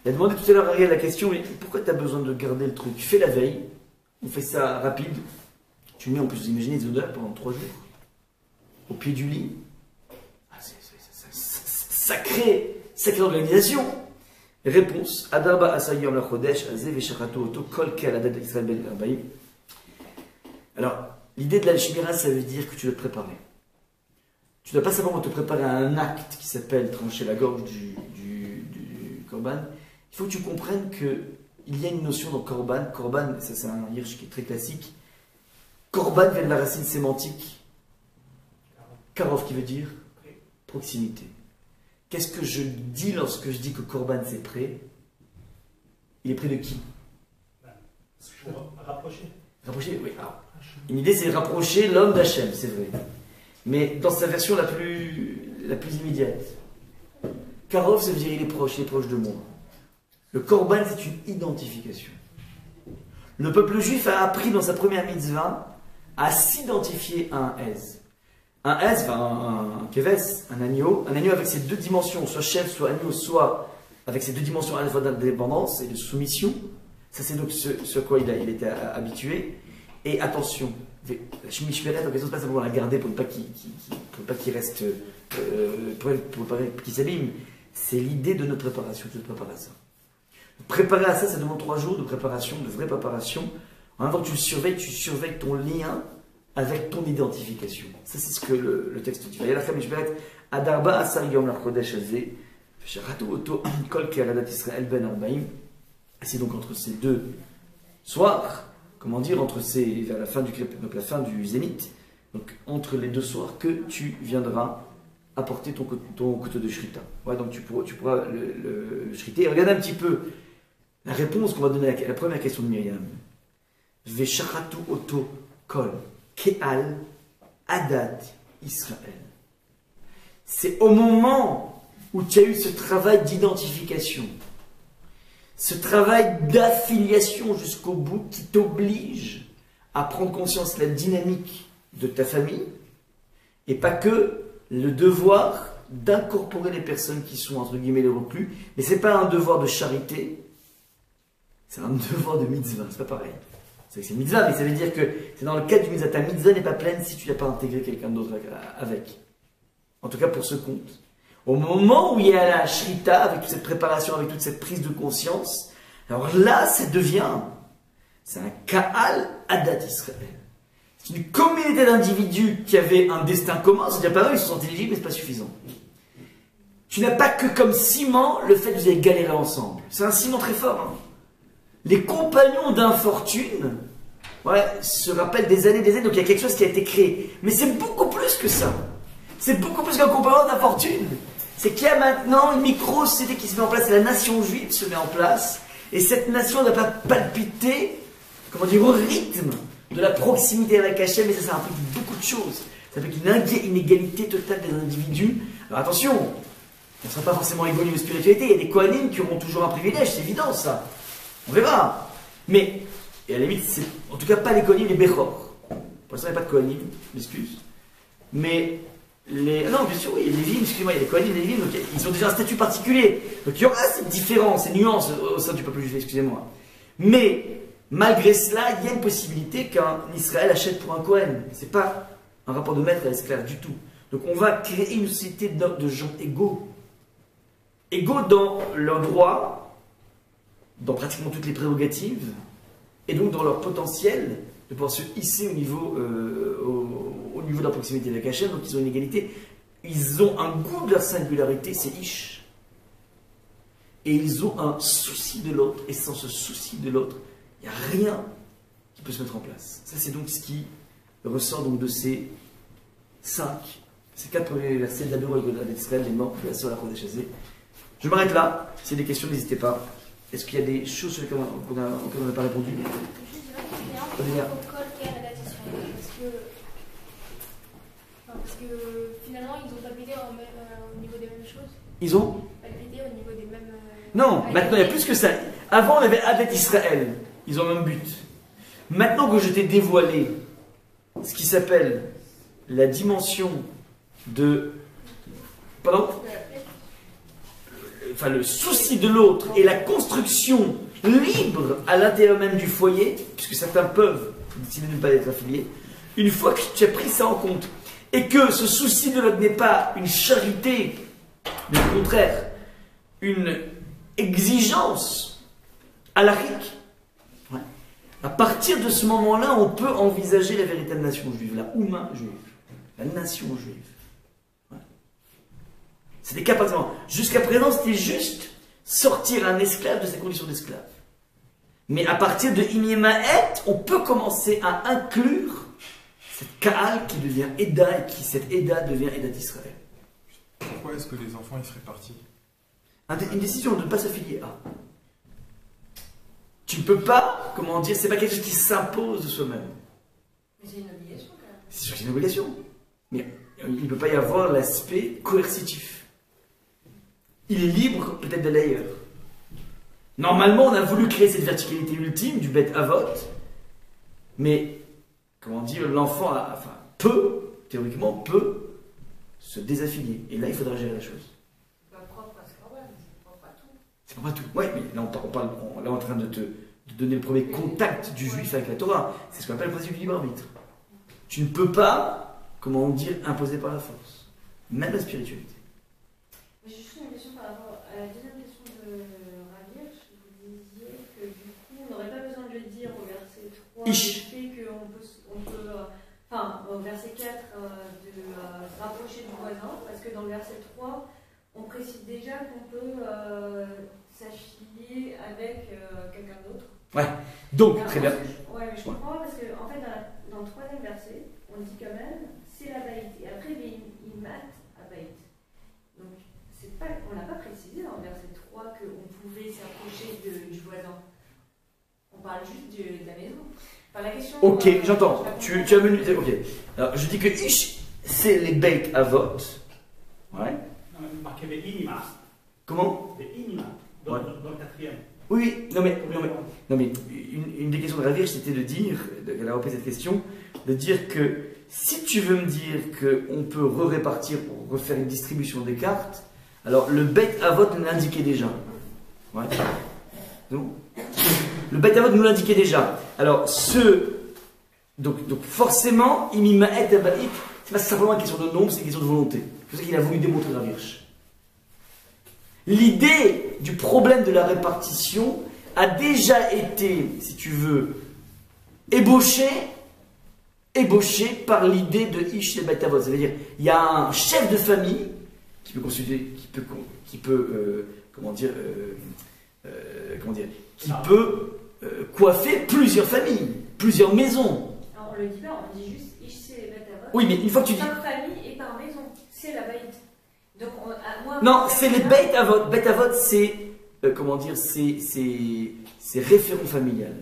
il a demandé tout à l'heure Ariel la question, mais pourquoi tu as besoin de garder le truc? Fais la veille, on fait ça rapide, Tu mets, en plus, vous imaginez des odeurs pendant 3 jours. Au pied du lit. Ah, sacrée organisation. Réponse. Adarba asayom la chodesh, aze veshachatu oto, kol ke aladat Israël ben arbaim. Alors, l'idée de la shmira, ça veut dire que tu dois te préparer. Tu ne dois pas simplement te préparer à un acte qui s'appelle trancher la gorge du korban. Il faut que tu comprennes qu'il y a une notion dans korban. Korban, ça c'est un hirsch qui est très classique. Korban vient de la racine sémantique. Karov qui veut dire proximité. Qu'est-ce que je dis lorsque je dis que korban c'est près? Il est près de qui? Pour rapprocher. Rapprocher, oui. Alors, une idée c'est rapprocher l'homme d'Hachem, c'est vrai. Mais dans sa version la plus immédiate. Karov, ça veut dire il est proche de moi. Le korban, c'est une identification. Le peuple juif a appris dans sa première mitzvah à s'identifier à un ez. Un ez, enfin un keves, un agneau avec ses 2 dimensions, soit chef, soit agneau, soit avec ses 2 dimensions à la fois d'indépendance et de soumission. Ça, c'est donc ce à quoi il était habitué. Et attention, la shmishmeret, en question, c'est pas simplement la garder pour ne pas qu'il reste, pour pas qu'il s'abîme. C'est l'idée de notre préparation, de préparer à ça. Préparer à ça, ça demande 3 jours de préparation, de vraie préparation. En même temps que tu surveilles ton lien avec ton identification. Ça, c'est ce que le texte dit. Adarba asar yom la chodesh hazeh, veshachatu oto, kol ke aladat Israël ben arbaim. C'est donc entre ces 2 soirs, comment dire, vers la fin du zénith, donc entre les 2 soirs que tu viendras apporter ton couteau de shrita. Ouais, donc tu pourras le shriter. Regardez un petit peu la réponse qu'on va donner à la première question de Myriam. Veshachatu oto kol ke'al adat Israël. C'est au moment où tu as eu ce travail d'identification, ce travail d'affiliation jusqu'au bout qui t'oblige à prendre conscience de la dynamique de ta famille et pas que le devoir d'incorporer les personnes qui sont entre guillemets les reclus, mais c'est pas un devoir de charité, c'est un devoir de mitzvah, c'est pas pareil. C'est mitzvah, mais ça veut dire que c'est dans le cadre du mitzvah. Ta mitzvah n'est pas pleine si tu n'as pas intégré quelqu'un d'autre avec. En tout cas pour ce compte. Au moment où il y a la shrita, avec toute cette préparation, avec toute cette prise de conscience, alors là, ça devient, c'est un Ka'al Adat Israël. C'est une communauté d'individus qui avaient un destin commun, c'est-à-dire pas eux, ils se sont éligibles, mais c'est pas suffisant. Tu n'as pas que comme ciment le fait que vous avez galéré ensemble. C'est un ciment très fort. Hein. Les compagnons d'infortune, se rappellent des années, donc il y a quelque chose qui a été créé. Mais c'est beaucoup plus que ça. C'est beaucoup plus qu'un compagnon d'infortune. C'est qu'il y a maintenant une micro-société qui se met en place, et la nation juive se met en place, et cette nation ne va pas palpiter, comment dire, au rythme de la proximité avec Hachem, mais ça implique beaucoup de choses. Ça implique une inégalité totale des individus. Alors attention, on ne sera pas forcément égaux au niveau spiritualité, il y a des Kohanim qui auront toujours un privilège, c'est évident ça. On verra. Mais, et à la limite, c'est en tout cas pas les Kohanim, les Bechor. Pour l'instant, il n'y a pas de Kohanim, m'excuse. Mais non, bien sûr, oui, les Lévim, excusez-moi, il y a les Kohanim et les Lévim, donc ils ont déjà un statut particulier. Donc il y aura cette différence, ces nuances au sein du peuple juif, excusez-moi. Mais, malgré cela, il y a une possibilité qu'un Israël achète pour un Kohen. Ce n'est pas un rapport de maître à esclave du tout. Donc on va créer une société de gens égaux. Égaux dans leurs droits, dans pratiquement toutes les prérogatives, et donc dans leur potentiel de pouvoir se hisser au niveau de la proximité avec Hachem. Donc ils ont une égalité. Ils ont un goût de leur singularité, c'est Ish. Et ils ont un souci de l'autre. Et sans ce souci de l'autre, il n'y a rien qui peut se mettre en place. Ça, c'est donc ce qui ressort donc de ces 4 premiers versets d'Adorah d'Israël, les morts de la sœur la Chodesh Hazeh. Je m'arrête là. S'il y a des questions, n'hésitez pas. Est-ce qu'il y a des choses sur lesquelles on n'a pas répondu? Parce que finalement, ils ont palpité au niveau des mêmes choses. Ils ont palpité au niveau des mêmes. Non, maintenant il y a plus que ça. Avant, on avait Adat Israël. Ils ont le même but. Maintenant que je t'ai dévoilé ce qui s'appelle la dimension de. Pardon? Enfin, le souci de l'autre et la construction libre à l'intérieur même du foyer, puisque certains peuvent décider de ne pas être affiliés. une fois que tu as pris ça en compte, et que ce souci de l'autre n'est pas une charité, mais au contraire, une exigence halachique, ouais. À partir de ce moment-là, on peut envisager la véritable nation juive, la Ouma juive, la nation juive. Ouais. C'est des cas par exemple. Jusqu'à présent, c'était juste sortir un esclave de ses conditions d'esclave. Mais à partir de Imiemaet, on peut commencer à inclure cette Kaal qui devient Eda et qui cette Eda devient Eda d'Israël. Pourquoi est-ce que les enfants ils seraient partis? Une décision de ne pas s'affilier à. Tu ne peux pas, comment dire, c'est pas quelque chose qui s'impose de soi-même. Mais c'est une obligation quand même. C'est sûr que c'est une obligation. Mais il ne peut pas y avoir l'aspect coercitif. Il est libre peut-être d'aller ailleurs. Normalement, on a voulu créer cette verticalité ultime du Bet Avot, mais, comment dire, l'enfant peut, théoriquement, peut se désaffilier. Et là, il faudra gérer la chose. C'est pas propre à ce qu'on mais c'est propre à tout. C'est pas tout. Ouais, mais là, là, on est en train de te donner le premier contact du juif avec la Torah. C'est ce qu'on appelle le principe du libre arbitre. Tu ne peux pas, comment dire, imposer par la force. Même la spiritualité. J'ai juste une question par rapport à la deuxième question de Ravir. Vous disiez que du coup, on n'aurait pas besoin de le dire au verset 3, Ish. le fait qu'on peut enfin, au verset 4, de se rapprocher du voisin, parce que dans le verset 3, on précise déjà qu'on peut s'affilier avec quelqu'un d'autre. Ouais, donc, Alors, très bien. Ouais, mais je comprends pas parce que, en fait, dans le troisième verset, on dit quand même, c'est la baït. Et après, il mate à baït. Donc, on n'a pas précisé dans le verset 3 qu'on pouvait s'approcher du voisin. On parle juste de la maison. Enfin, la question, Ok, j'entends. Tu as mené. Ok. Alors, je dis que Ish, c'est les Beit Avot. Ouais. Marqué des inima. Comment? Des inima. Dans le quatrième. Oui, non mais une des questions de Ravir, c'était de dire, elle a repris cette question, de dire que si tu veux me dire qu'on peut répartir ou refaire une distribution des cartes, alors le Beit Avot nous l'indiquait déjà. Ouais. Donc, le Beit Avot nous l'indiquait déjà. Alors, donc forcément, Imimaet Abaït, c'est pas simplement une question de nombre, c'est une question de volonté. C'est ce qu'il a voulu démontrer dans Hirsch. L'idée du problème de la répartition a déjà été, si tu veux, ébauchée par l'idée de Ish et Beit Avot. C'est-à-dire, il y a un chef de famille qui peut consulter, qui peut coiffer plusieurs familles, plusieurs maisons. Alors, on le dit pas, on dit juste Ish, c'est les Beit Avot. Oui, mais une fois que tu dis. Par famille et par maison, c'est la baït. Donc, moi, Non, c'est les Beit Avot. Beit Avot, c'est c'est référent familial.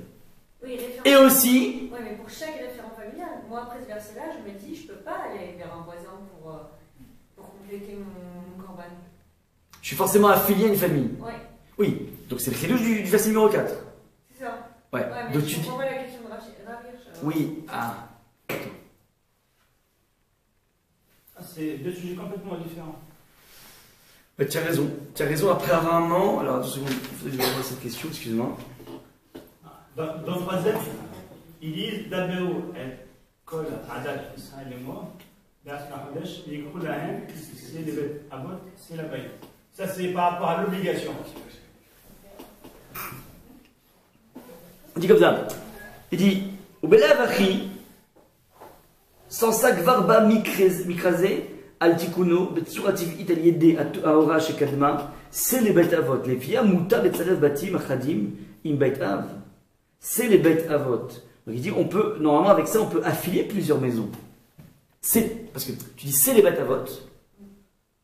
Oui, référent. Et aussi. Oui, mais pour chaque référent familial, moi après ce verset-là, je me dis, je peux pas aller vers un voisin pour compléter mon corban. Je suis forcément affilié à une famille. Ouais. Oui, donc c'est le chidouche du verset numéro 4. C'est ça. Ouais, Mais donc je tu dis. comprends pas la question de Ravir. Oui, ah. C'est deux sujets complètement différents. Bah, tu as raison. Après, rarement. Alors, attends une seconde, je vais revoir cette question, excuse-moi. Dans le troisième, ils disent Dabéo et Kol Adat Israël et moi, Dasna Hadesh, et Koulahem, c'est les bêtes Avot, c'est la baït. Ça, c'est par rapport à l'obligation. On dit comme ça. Il dit Ubelavachi, sans ça, Gvarba Mikrazé. Altikuno, Betsurativ Italiede Aora Shekadma, c'est les Beit Avot. Les filles, Mouta Betzarev Batim Achadim Im Beit Av. C'est les Beit Avot. Donc il dit, on peut, normalement avec ça, on peut affilier plusieurs maisons. C'est, parce que tu dis c'est les Beit Avot.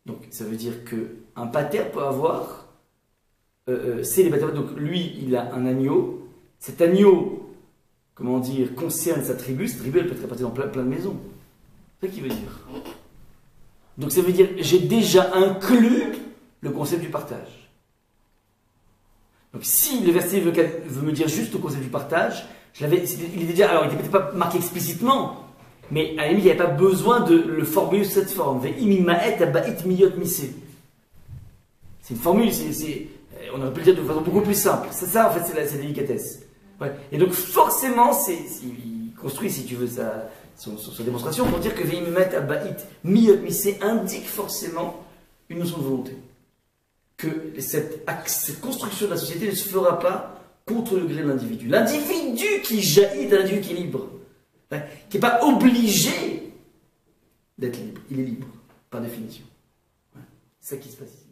Donc ça veut dire qu'un pater peut avoir, c'est les Beit Avot. Donc lui, il a un agneau. Cet agneau, comment dire, concerne sa tribu. Cette tribu, elle peut être répartie dans plein de maisons. C'est ça qu'il veut dire. Donc ça veut dire j'ai déjà inclus le concept du partage. Donc si le verset veut me dire juste le concept du partage, il était déjà, alors il n'était peut-être pas marqué explicitement, mais à la limite il n'y avait pas besoin de le formuler sous cette forme. C'est une formule, on aurait pu le dire de façon beaucoup plus simple. C'est ça en fait, c'est la délicatesse. Ouais. Et donc forcément, il construit si tu veux son démonstration pour dire que Veimimet Abba'it Miyot Misé indique forcément une notion de volonté. Que cette construction de la société ne se fera pas contre le gré de l'individu. L'individu qui jaillit d'un individu qui est libre, qui n'est pas obligé d'être libre. Il est libre, par définition. C'est ça qui se passe ici.